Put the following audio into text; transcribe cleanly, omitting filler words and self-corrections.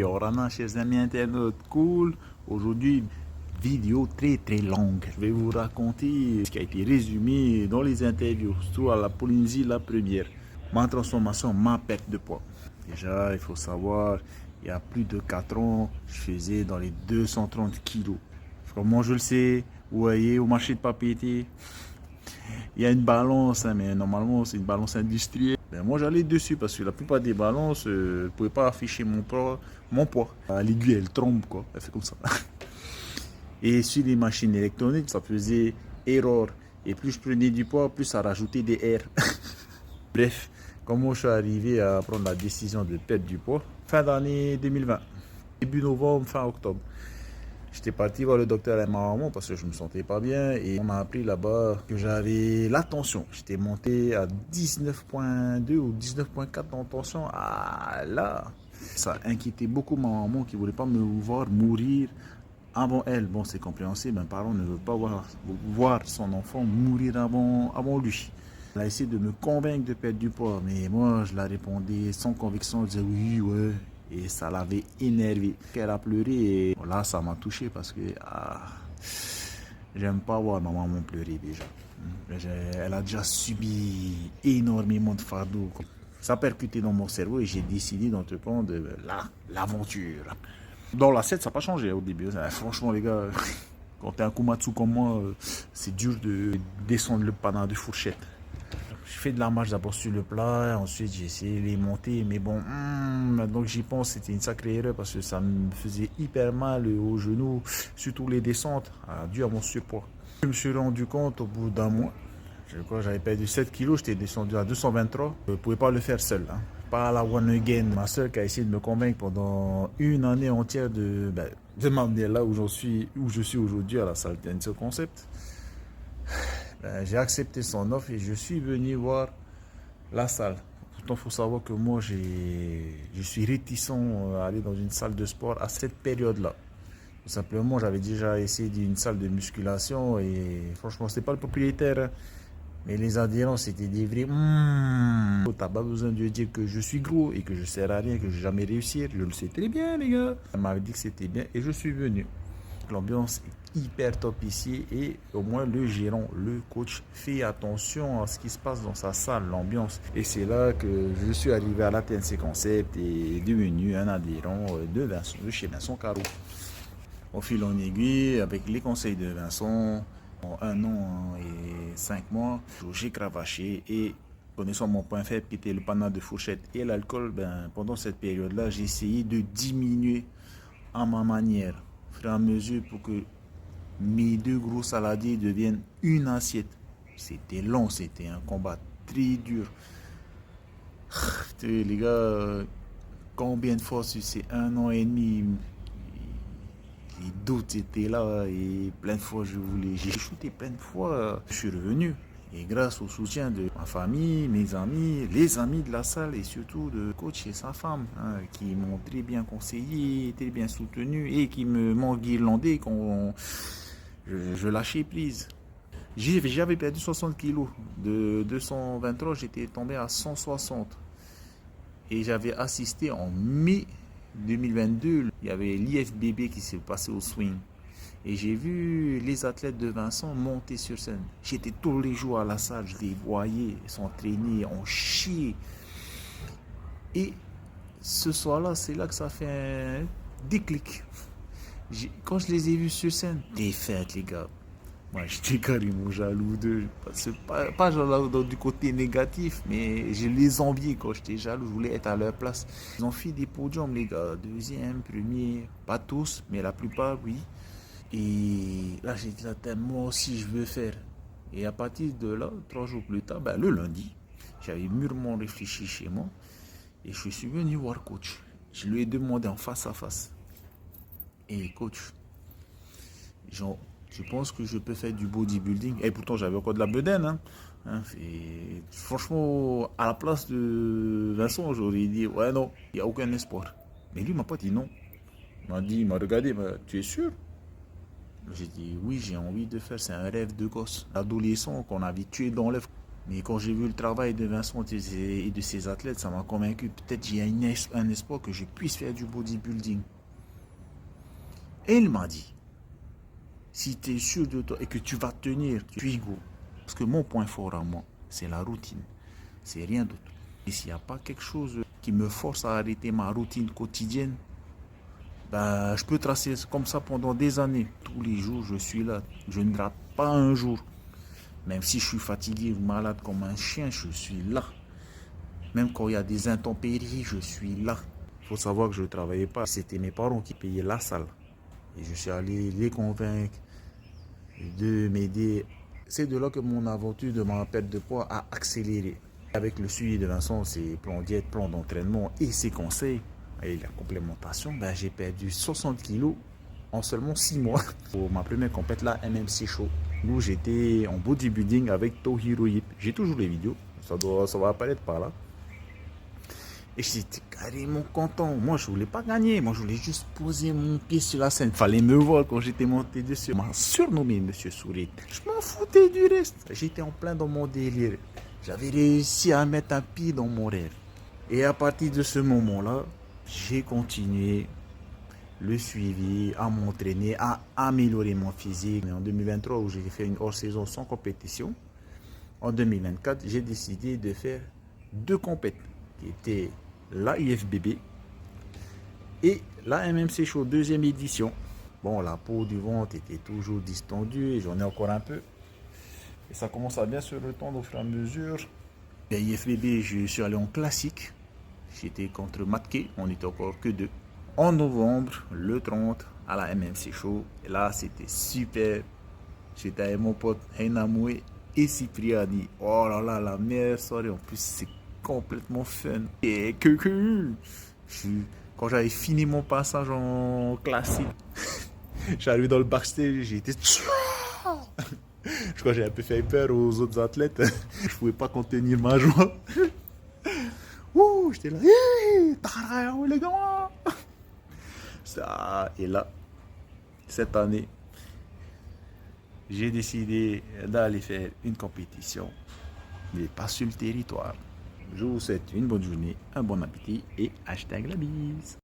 Yorana, chers amis internautes, cool. Aujourd'hui, vidéo très longue. Je vais vous raconter ce qui a été résumé dans les interviews, surtout à la Polynésie, la première. Ma transformation, ma perte de poids. Déjà, il faut savoir, il y a plus de 4 ans, je faisais dans les 230 kilos. Comment je le sais? Vous voyez, au marché de papier, il y a une balance, hein, mais normalement, c'est une balance industrielle. Ben, moi, j'allais dessus parce que la plupart des balances ne pouvaient pas afficher mon poids. L'aiguille, elle trompe, quoi. Elle fait comme ça. Et sur les machines électroniques, ça faisait erreur. Et plus je prenais du poids, plus ça rajoutait des R. Bref, comment je suis arrivé à prendre la décision de perdre du poids? Fin d'année 2020. Début novembre, fin octobre. J'étais parti voir le docteur à maman parce que je me sentais pas bien et on m'a appris là-bas que j'avais la tension. J'étais monté à 19,2 ou 19,4 en tension. Ah là, ça inquiétait beaucoup ma maman qui voulait pas me voir mourir avant elle. Bon, c'est compréhensible, un parent ne veut pas voir son enfant mourir avant lui. Elle a essayé de me convaincre de perdre du poids, mais moi je la répondais sans conviction, je disais oui, ouais. Et ça l'avait énervé. Elle a pleuré et là ça m'a touché parce que j'aime pas voir ma maman pleurer déjà. Elle a déjà subi énormément de fardeaux. Ça a percuté dans mon cerveau et j'ai décidé d'entreprendre l'aventure. Dans l'assiette, ça n'a pas changé au début. Franchement les gars, quand t'es un Kumatsu comme moi, c'est dur de descendre le panneau de fourchette. Je fais de la marche d'abord sur le plat, ensuite j'ai essayé de les monter, mais bon, donc j'y pense, c'était une sacrée erreur parce que ça me faisait hyper mal aux genoux, surtout les descentes, dû à mon surpoids. Je me suis rendu compte au bout d'un mois, je crois que j'avais perdu 7 kilos, j'étais descendu à 223, je ne pouvais pas le faire seul, hein. Pas à la one again. Ma soeur qui a essayé de me convaincre pendant une année entière de m'amener là où je suis aujourd'hui à la salle Tenso Concept. J'ai accepté son offre et je suis venu voir la salle. Pourtant, il faut savoir que moi, je suis réticent à aller dans une salle de sport à cette période-là. Tout simplement, j'avais déjà essayé d'une salle de musculation et franchement, c'était pas le propriétaire, hein. Mais les adhérents, c'était des vrais. T'as pas besoin de dire que je suis gros et que je sers à rien, que je vais jamais réussir. Je le sais très bien, les gars. Elle m'avait dit que c'était bien et je suis venu. L'ambiance est hyper top ici et au moins le gérant, le coach fait attention à ce qui se passe dans sa salle, l'ambiance. Et c'est là que je suis arrivé à la TNC Concept et devenu un adhérent de chez Vincent Caro. Au fil en aiguille, avec les conseils de Vincent, en 1 an et 5 mois, j'ai cravaché et connaissant mon point faible qui était le panneau de fourchette et l'alcool, pendant cette période-là, j'ai essayé de diminuer à ma manière, au fur et à mesure pour que mes 2 gros saladiers deviennent une assiette. C'était long, c'était un combat très dur. Les gars, combien de fois sur ces 1 an et demi, les doutes étaient là et plein de fois j'ai shooté plein de fois, je suis revenu. Et grâce au soutien de ma famille, mes amis, les amis de la salle et surtout de coach et sa femme, hein, qui m'ont très bien conseillé, très bien soutenu et qui m'ont guirlandé quand je lâchais prise. J'avais perdu 60 kilos. De 223, j'étais tombé à 160. Et j'avais assisté en mai 2022, il y avait l'IFBB qui s'est passé au swing. Et j'ai vu les athlètes de Vincent monter sur scène. J'étais tous les jours à la salle, je les voyais s'entraîner, on chiait. Et ce soir-là, c'est là que ça fait un déclic. Quand je les ai vus sur scène, défaite les gars. Moi, j'étais carrément jaloux d'eux. C'est pas jaloux du côté négatif, mais je les enviais quand j'étais jaloux. Je voulais être à leur place. Ils ont fait des podiums, les gars. Deuxième, premier, pas tous, mais la plupart, oui. Et là, j'ai dit, moi aussi, je veux faire. Et à partir de là, 3 jours plus tard, le lundi, j'avais mûrement réfléchi chez moi. Et je suis venu voir coach. Je lui ai demandé en face à face. Et coach, je pense que je peux faire du bodybuilding. Et pourtant, j'avais encore de la bedaine, hein. Et franchement, à la place de Vincent, j'aurais dit, ouais, non, il n'y a aucun espoir. Mais lui, il m'a pas dit non. Il m'a regardé, tu es sûr? J'ai dit, oui, j'ai envie de faire, c'est un rêve de gosse. L'adolescent qu'on avait tué dans l'œuf. Mais quand j'ai vu le travail de Vincent et de ses athlètes, ça m'a convaincu. Peut-être j'ai un espoir que je puisse faire du bodybuilding. Et il m'a dit, si tu es sûr de toi et que tu vas tenir, tu es go. Parce que mon point fort à moi, c'est la routine. C'est rien d'autre. Et s'il n'y a pas quelque chose qui me force à arrêter ma routine quotidienne, ben, je peux tracer comme ça pendant des années. Tous les jours, je suis là. Je ne rate pas un jour. Même si je suis fatigué ou malade comme un chien, je suis là. Même quand il y a des intempéries, je suis là. Il faut savoir que je ne travaillais pas. C'était mes parents qui payaient la salle. Et je suis allé les convaincre de m'aider. C'est de là que mon aventure de ma perte de poids a accéléré. Avec le suivi de Vincent, ses plans diète, plans d'entraînement et ses conseils, et la complémentation, ben, j'ai perdu 60 kilos en seulement 6 mois. Pour ma première compète, la MMC Show, où j'étais en bodybuilding avec Tohiro Yip. J'ai toujours les vidéos, ça va apparaître par là. Et j'étais carrément content. Moi, je voulais pas gagner. Moi, je voulais juste poser mon pied sur la scène. Fallait me voir quand j'étais monté dessus. On m'a surnommé Monsieur Sourire. Je m'en foutais du reste. J'étais en plein dans mon délire. J'avais réussi à mettre un pied dans mon rêve. Et à partir de ce moment-là, j'ai continué le suivi, à m'entraîner, à améliorer mon physique. Et en 2023, où j'ai fait une hors-saison sans compétition, en 2024, j'ai décidé de faire 2 compétitions qui étaient la IFBB et la MMC Show 2e édition. Bon, la peau du ventre était toujours distendue et j'en ai encore un peu. Et ça commence à bien se retendre au fur et à mesure. La IFBB, je suis allé en classique. J'étais contre Matke, on n'était encore que 2. En novembre, le 30, à la MMC Show. Et là, c'était super. J'étais avec mon pote Henamoué et Cipriani. Oh là là, la meilleure soirée. En plus, c'est complètement fun. Et quand j'avais fini mon passage en classique, j'arrivais dans le backstage, j'étais... Je crois que j'ai un peu fait peur aux autres athlètes. Je pouvais pas contenir ma joie. Ouh, j'étais là. Les gars. Ça, et là, cette année, j'ai décidé d'aller faire une compétition, mais pas sur le territoire. Je vous souhaite une bonne journée, un bon appétit et hashtag la bise.